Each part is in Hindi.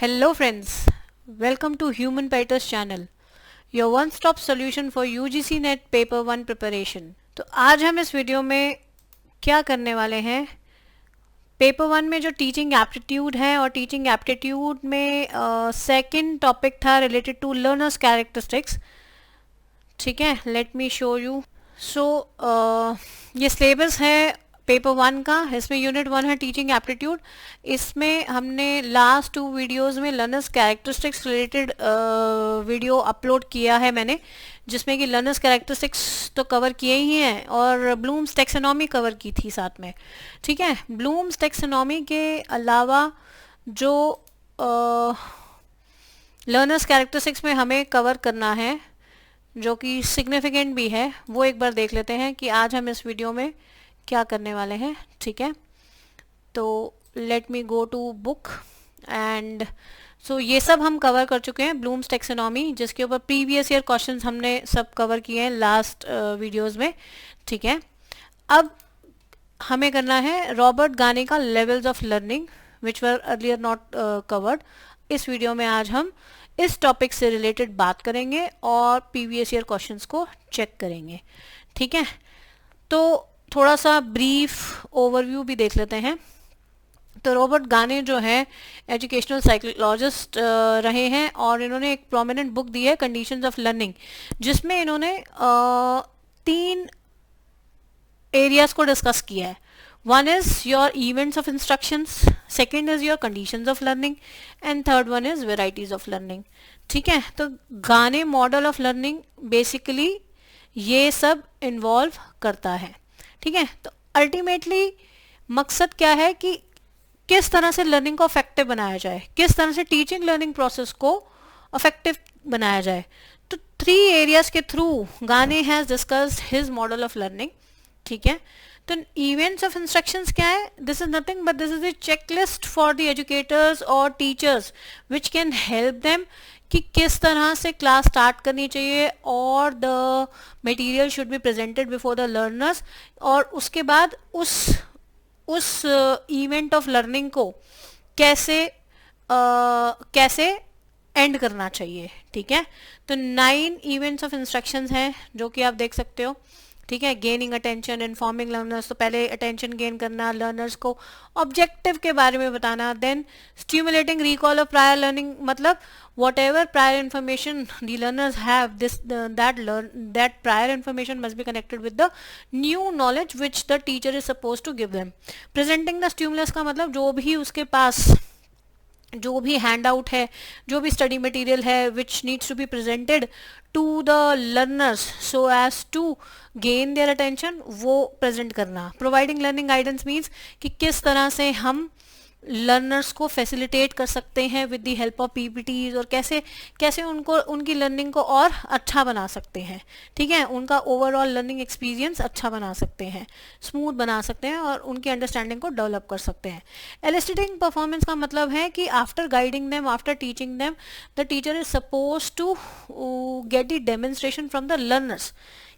Hello friends, welcome to Human Peters channel, your one-stop solution for UGC NET paper 1 preparation. तो आज हम इस वीडियो में क्या करने वाले हैं, पेपर 1 में जो टीचिंग एप्टीट्यूड है और टीचिंग एप्टीट्यूड में सेकंड टॉपिक था रिलेटेड टू लर्नर्स कैरेक्टरिस्टिक्स। ठीक है, लेट मी शो यू। सो ये सिलेबस है पेपर 1 का, इसमें यूनिट 1 है टीचिंग एप्टीट्यूड। इसमें हमने लास्ट 2 वीडियोस में learners characteristics related video upload किया है मैंने, जिसमें कि लर्नर्स कैरेक्टरिस्टिक्स तो कवर किए ही हैं और ब्लूम्स टैक्सोनॉमी कवर की थी साथ में। ठीक है, ब्लूम्स टैक्सोनॉमी के अलावा जो लर्नर्स कैरेक्टरिस्टिक्स में हमें कवर करना है, जो कि सिग्निफिकेंट भी है, वो एक बार देख लेते हैं कि आज हम इस वीडियो में क्या करने वाले हैं। ठीक है, तो let me go to book and so ये सब हम कवर कर चुके हैं, ब्लूम्स टैक्सोनॉमी, जिसके ऊपर प्रीवियस ईयर क्वेश्चंस हमने सब कवर किए हैं लास्ट वीडियोस में। ठीक है, अब हमें करना है रॉबर्ट गाने का levels of learning which were earlier not covered. इस वीडियो में आज हम इस टॉपिक से रिलेटेड बात करेंगे और प्रीवियस ईयर क्वेश्चंस को चेक करेंगे। ठीक है, तो थोड़ा सा ब्रीफ ओवरव्यू भी देख लेते हैं। तो रॉबर्ट गाने जो है एजुकेशनल साइकोलॉजिस्ट रहे हैं और इन्होंने एक प्रोमिनेंट बुक दी है कंडीशंस ऑफ लर्निंग, जिसमें इन्होंने 3 एरियाज को डिस्कस किया है। One is your events of instructions, second is your conditions of learning and third one is varieties of learning. ठीक है, तो गाने मॉडल ऑफ लर्निंग बेसिकली ये सब इन्वॉल्व करता है। ठीक है, तो अल्टीमेटली मकसद क्या है कि किस तरह से लर्निंग को इफेक्टिव बनाया जाए, किस तरह से टीचिंग लर्निंग प्रोसेस को इफेक्टिव बनाया जाए। तो 3 एरियाज के through Gagne has discussed his model of learning. ठीक है, तो इवेंट्स ऑफ इंस्ट्रक्शंस क्या है? This is nothing but this is a checklist for the educators और teachers which can help them कि किस तरह से क्लास स्टार्ट करनी चाहिए और the material should be presented before the learners, और उसके बाद उस इवेंट ऑफ लर्निंग को कैसे कैसे एंड करना चाहिए। ठीक है, तो 9 इवेंट्स ऑफ इंस्ट्रक्शंस हैं जो कि आप देख सकते हो। ठीक है, गेनिंग अटेंशन, इन्फॉर्मिंग लर्नर्स, तो पहले अटेंशन गेन करना, लर्नर्स को ऑब्जेक्टिव के बारे में बताना, then stimulating recall of prior learning, मतलब whatever prior information the learners have, that prior information must be connected with the new knowledge which the teacher is supposed to give them. Presenting the stimulus का मतलब जो भी उसके पास जो भी हैंड आउट है, जो भी स्टडी मटेरियल है which needs to be presented to the learners so as to gain their attention, वो प्रेजेंट करना। प्रोवाइडिंग लर्निंग गाइडेंस मीन्स कि किस तरह से हम लर्नर्स को फैसिलिटेट कर सकते हैं with the help of PPTs, और कैसे कैसे उनको उनकी लर्निंग को और अच्छा बना सकते हैं। ठीक है, उनका ओवरऑल लर्निंग एक्सपीरियंस अच्छा बना सकते हैं, स्मूथ बना सकते हैं और उनकी अंडरस्टैंडिंग को डेवलप कर सकते हैं। एलिसिटिंग परफॉर्मेंस का मतलब है कि after guiding them, after teaching them, the teacher is suppose to get the demonstration from the learners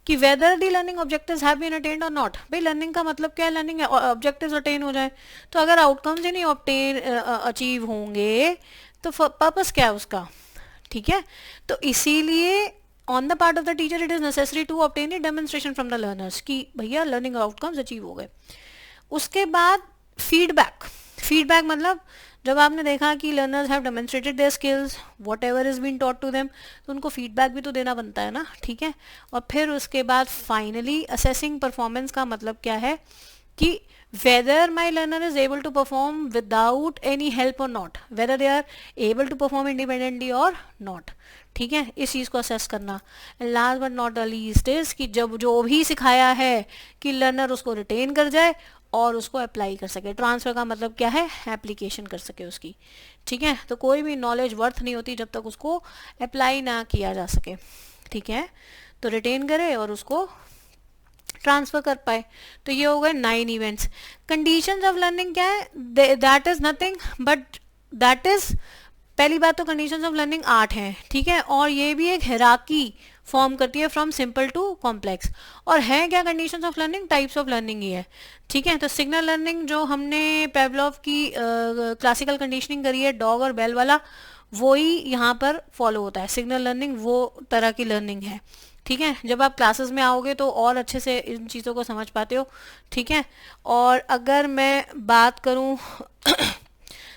कि whether the learning objectives have been attend और नॉट। भाई लर्निंग का मतलब क्या है? लर्निंग ऑब्जेक्टिव्स अटेन हो जाए। तो अगर आउटकम्स ही नहीं ऑब्टेन अचीव होंगे तो पर्पस क्या है उसका? ठीक है, तो इसीलिए on the part of the teacher it is necessary to obtain a demonstration from the learners कि भैया लर्निंग आउटकम्स अचीव हो गए। उसके बाद फीडबैक। फीडबैक मतलब जब आपने देखा कि learners have demonstrated their skills, whatever is been taught to them, तो उनको फीडबैक भी तो देना बनता है ना। ठीक है, और फिर उसके बाद फाइनली असेसिंग परफॉर्मेंस का मतलब क्या है कि whether my learner is able to perform without any help or not, whether they are able to perform independently or not. ठीक है, इस चीज़ को असेस करना। Last but not the least is कि जब जो भी सिखाया है कि लर्नर उसको रिटेन कर जाए और उसको अप्लाई कर सके। ट्रांसफर का मतलब क्या है? एप्लीकेशन कर सके उसकी। ठीक है, तो कोई भी नॉलेज वर्थ नहीं होती जब तक उसको अप्लाई ना किया जा सके। ठीक है, तो रिटेन करे और उसको ट्रांसफर कर पाए। तो ये हो गए 9 इवेंट्स। कंडीशंस ऑफ लर्निंग क्या है? That is nothing but that is, पहली बात तो कंडीशंस ऑफ लर्निंग 8 हैं। ठीक है, और ये भी एक हिराकी फॉर्म करती है फ्रॉम सिंपल टू कॉम्प्लेक्स। और है क्या conditions of learning, types of learning ही है, ठीक है। तो सिग्नल लर्निंग जो हमने पेवलोव की क्लासिकल कंडीशनिंग करी है डॉग और बेल वाला, वो ही यहाँ पर फॉलो होता है। सिग्नल लर्निंग वो तरह की लर्निंग है, ठीक है। जब आप क्लासेस में आओगे तो और अच्छे से इन चीज़ों को समझ पाते हो, ठीक है। और अगर मैं बात करूँ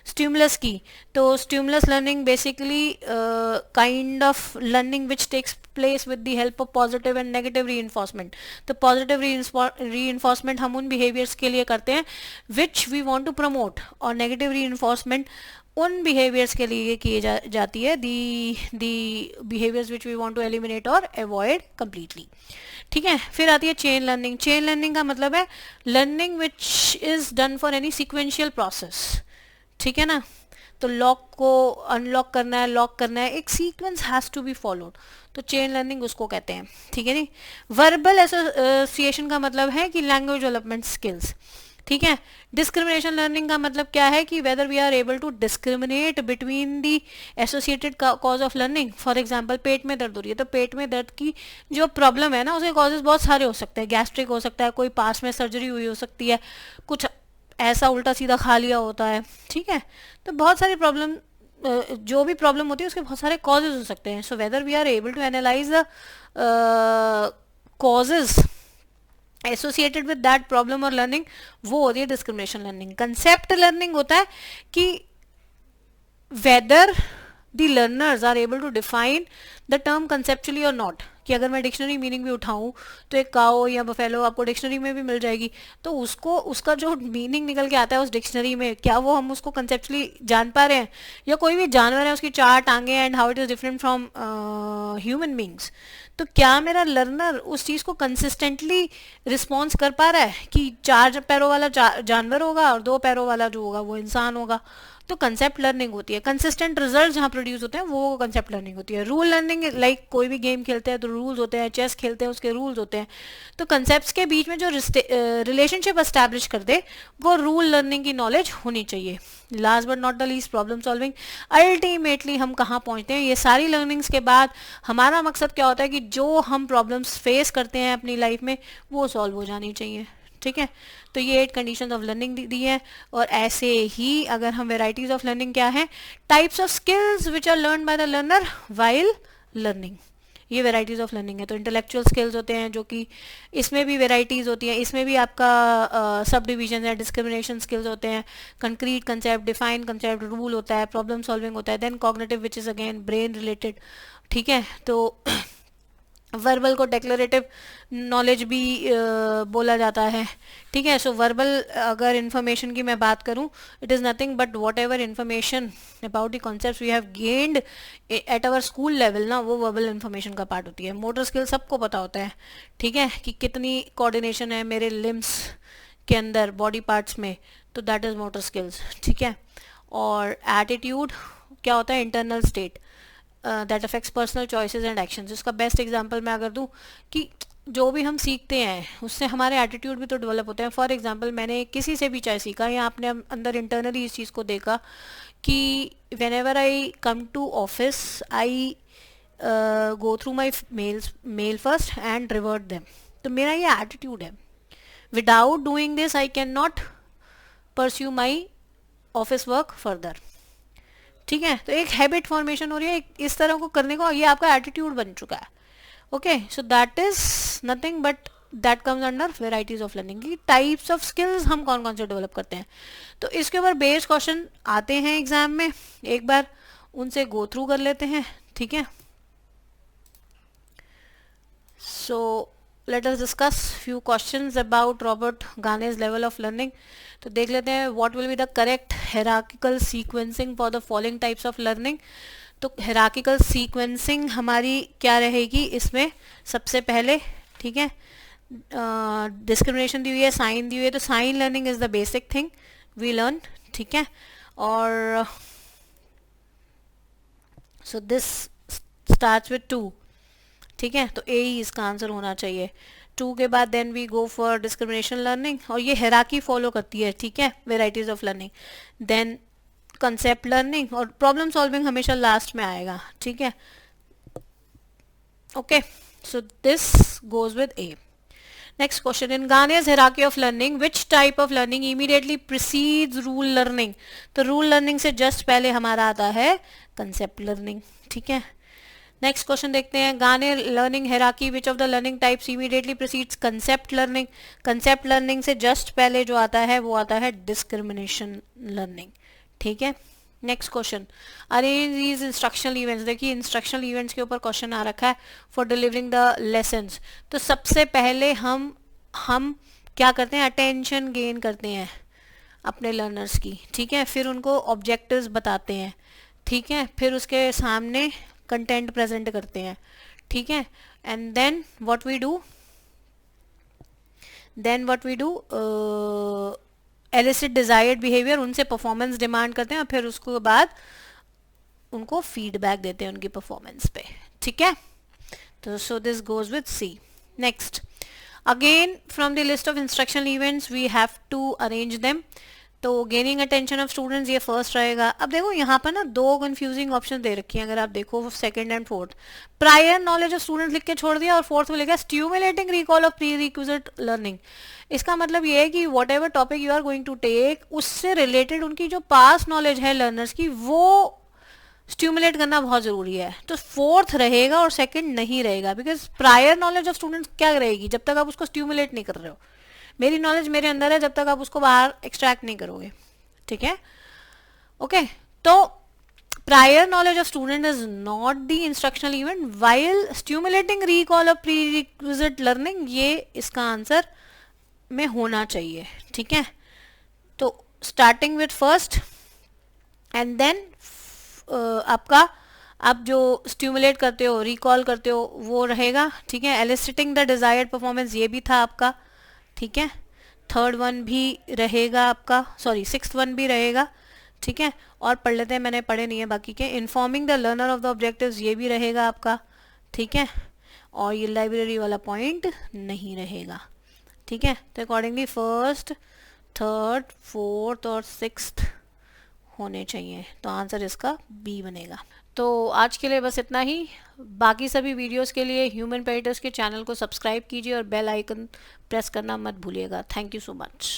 स्टिमुलस की, तो stimulus learning basically kind of learning which takes place with the help of positive and negative reinforcement. तो पॉजिटिव रीइंफोर्समेंट हम उन बिहेवियर्स के लिए करते हैं which we want to promote, और नेगेटिव रीइंफोर्समेंट उन बिहेवियर्स के लिए की जाती है, the behaviours which we want to eliminate और अवॉइड कंप्लीटली, ठीक है। फिर आती है चेन लर्निंग। चेन लर्निंग का मतलब है learning which is done for any sequential process, ठीक है ना। तो लॉक को अनलॉक करना है, लॉक करना है, एक sequence has to be followed, तो चेन लर्निंग उसको कहते हैं, ठीक है नी। वर्बल एसोसिएशन का मतलब है कि लैंग्वेज डेवलपमेंट स्किल्स, ठीक है। डिस्क्रिमिनेशन लर्निंग का मतलब क्या है कि whether we are able to discriminate between the associated cause of learning. For example पेट में दर्द हो रही है, तो पेट में दर्द की जो प्रॉब्लम है ना, उसके कॉजेज बहुत सारे हो सकते हैं। गैस्ट्रिक हो सकता है, कोई पास में सर्जरी हुई हो सकती है, कुछ ऐसा उल्टा सीधा खा लिया होता है, ठीक है। तो बहुत सारी प्रॉब्लम, जो भी प्रॉब्लम होती है उसके बहुत सारे कॉजेज हो सकते हैं। So whether we are able to analyse the causes associated with that problem और लर्निंग, वो होती है डिस्क्रिमिनेशन लर्निंग। कंसेप्ट लर्निंग होता है कि whether the learners are able to define the term conceptually और नॉट, कि अगर मैं डिक्शनरी मीनिंग भी उठाऊं तो एक काओ या बफेलो आपको डिक्शनरी में भी मिल जाएगी, तो उसको बीइंग जो मीनिंग निकल के आता है उस डिक्शनरी में, क्या वो हम उसको कंसेप्चुअली जान पा रहे हैं। या कोई भी जानवर है, उसकी 4 टांगे and how it is different from human beings, तो क्या मेरा लर्नर उस चीज़ को कंसिस्टेंटली रिस्पॉन्स कर पा रहा है कि 4 पैरों वाला जानवर होगा और 2 पैरों वाला जो होगा वो इंसान होगा। तो कंसेप्ट लर्निंग होती है। कंसिस्टेंट रिजल्ट जहाँ प्रोड्यूस होते हैं वो कंसेप्ट लर्निंग होती है। रूल लर्निंग लाइक कोई भी गेम खेलते हैं तो रूल्स होते हैं, चेस खेलते हैं उसके रूल्स होते हैं, तो कंसेप्ट्स के बीच में जो रिलेशनशिप एस्टैब्लिश कर दे वो रूल लर्निंग की नॉलेज होनी चाहिए। Last but not the least problem solving. Ultimately हम कहाँ पहुँचते हैं, ये सारी लर्निंग्स के बाद हमारा मकसद क्या होता है कि जो हम प्रॉब्लम्स फेस करते हैं अपनी लाइफ में वो सॉल्व हो जानी चाहिए, ठीक है। तो ये 8 कंडीशंस ऑफ लर्निंग दी है। और ऐसे ही अगर हम वेराइटीज ऑफ लर्निंग क्या है, types of skills which are learn by the learner while learning, ये वेराइटीज ऑफ लर्निंग है। तो इंटेलेक्चुअल स्किल्स होते हैं जो कि इसमें भी वेराइटीज होती हैं, इसमें भी आपका सब डिविजन है। डिस्क्रिमिनेशन स्किल्स होते हैं, concrete concept, define concept, rule होता है, प्रॉब्लम सॉल्विंग होता है, then cognitive which is again brain related, ठीक है। तो वर्बल को डेक्लरेटिव नॉलेज भी बोला जाता है, ठीक है। सो वर्बल अगर इन्फॉर्मेशन की मैं बात करूं, it is nothing but whatever information about the concepts we have gained at our school level ना, वो वर्बल इन्फॉर्मेशन का पार्ट होती है। मोटर स्किल सबको पता होता है, ठीक है, कि कितनी कोऑर्डिनेशन है मेरे लिम्स के अंदर, बॉडी पार्ट्स में, तो दैट इज़ मोटर स्किल्स, ठीक है। और एटीट्यूड क्या होता है, internal state that affects personal choices and actions. इसका बेस्ट एग्जांपल मैं अगर दूं कि जो भी हम सीखते हैं उससे हमारे एटीट्यूड भी तो डेवलप होते हैं। फॉर एग्जांपल मैंने किसी से भी चाहे सीखा या आपने अंदर इंटरनली इस चीज़ को देखा कि whenever I come to office I go through my mail first and revert them, तो मेरा ये एटीट्यूड है। Without doing this I can not pursue my office work further, ठीक है। तो एक हैबिट फॉर्मेशन हो रही है इस तरह को करने को, ये आपका एटीट्यूड बन चुका है, okay. So that is nothing but that comes under varieties of learning की टाइप्स ऑफ स्किल्स हम कौन कौन से डेवलप करते हैं। तो इसके ऊपर बेस्ड क्वेश्चन आते हैं एग्जाम में, एक बार उनसे गो थ्रू कर लेते हैं, ठीक है। So let us discuss few questions about Robert Gagne's level of learning. तो देख लेते हैं what will be the correct hierarchical sequencing for the following types of learning. तो हायरार्किकल सीक्वेंसिंग हमारी क्या रहेगी इसमें, सबसे पहले, ठीक है, डिस्क्रिमिनेशन दी हुई है, साइन दी हुई है, तो sign learning is the basic thing we learn, ठीक है। और सो दिस स्टार्ट्स विद 2, ठीक है, तो ए ही इसका आंसर होना चाहिए। 2 के बाद then we go for discrimination learning, और ये हायरार्की फॉलो करती है, ठीक है, varieties of learning. Then concept learning, और प्रॉब्लम सॉल्विंग हमेशा लास्ट में आएगा, ठीक है। Okay, so this goes with A. Next question, in Ghanaia's hierarchy of learning, which type of learning immediately precedes rule learning? तो rule learning से just पहले हमारा आता है concept learning. ठीक है. नेक्स्ट क्वेश्चन देखते हैं, गाने learning हेराकी which of the learning types immediately precedes concept learning. Concept learning से जस्ट पहले जो आता है वो आता है डिस्क्रिमिनेशन लर्निंग. ठीक है. Next question, arrange these instructional events. देखिए इंस्ट्रक्शनल इवेंट्स के ऊपर क्वेश्चन आ रखा है फॉर डिलीवरिंग द लेसन्स. तो सबसे पहले हम क्या करते हैं, अटेंशन गेन करते हैं अपने लर्नर्स की. ठीक है. फिर उनको ऑब्जेक्टिव्स बताते हैं. ठीक है. फिर उसके सामने कंटेंट प्रेजेंट करते हैं. ठीक है. And then what we do elicit desired behaviour, उनसे परफॉर्मेंस डिमांड करते हैं और फिर उसके बाद उनको फीडबैक देते हैं उनकी परफॉर्मेंस पे. ठीक है. तो so this goes with C. Next, again from the list of instructional events we have to arrange them. तो गेनिंग अटेंशन ऑफ स्टूडेंट्स ये फर्स्ट रहेगा. अब देखो यहाँ पर ना दो कंफ्यूजिंग ऑप्शन दे रखी हैं, अगर आप देखो second and fourth. Prior knowledge of students लिख के छोड़ दिया और फोर्थ में लिखा stimulating recall of prerequisite learning. इसका मतलब ये है कि whatever topic you are going to take, उससे रिलेटेड उनकी जो पास नॉलेज है लर्नर्स की वो स्टिमुलेट करना बहुत जरूरी है. तो फोर्थ रहेगा और सेकंड नहीं रहेगा, because prior knowledge of students क्या रहेगी जब तक आप उसको स्टिमुलेट नहीं कर रहे हो. मेरी नॉलेज मेरे अंदर है जब तक आप उसको बाहर एक्सट्रैक्ट नहीं करोगे. ठीक है. ओके. तो prior knowledge of student is not the instructional event, while stimulating recall of prerequisite learning ये इसका आंसर में होना चाहिए. ठीक है. तो starting with first and then आपका आप जो स्टिमुलेट करते हो रिकॉल करते हो वो रहेगा. ठीक है. एलिसिटिंग द डिजायर्ड परफॉर्मेंस ये भी था आपका. ठीक है. थर्ड वन भी रहेगा आपका, सॉरी सिक्स्थ वन भी रहेगा. ठीक है. और पढ़ लेते हैं, मैंने पढ़े नहीं है बाकी के. Informing the learner of the objectives ये भी रहेगा आपका. ठीक है. और ये लाइब्रेरी वाला पॉइंट नहीं रहेगा. ठीक है. तो अकॉर्डिंगली फर्स्ट, थर्ड, फोर्थ और सिक्स्थ होने चाहिए. तो आंसर इसका बी बनेगा. तो आज के लिए बस इतना ही. बाकी सभी वीडियोस के लिए ह्यूमन पेडिटर्स के चैनल को सब्सक्राइब कीजिए और बेल आइकन प्रेस करना मत भूलिएगा. Thank you so much.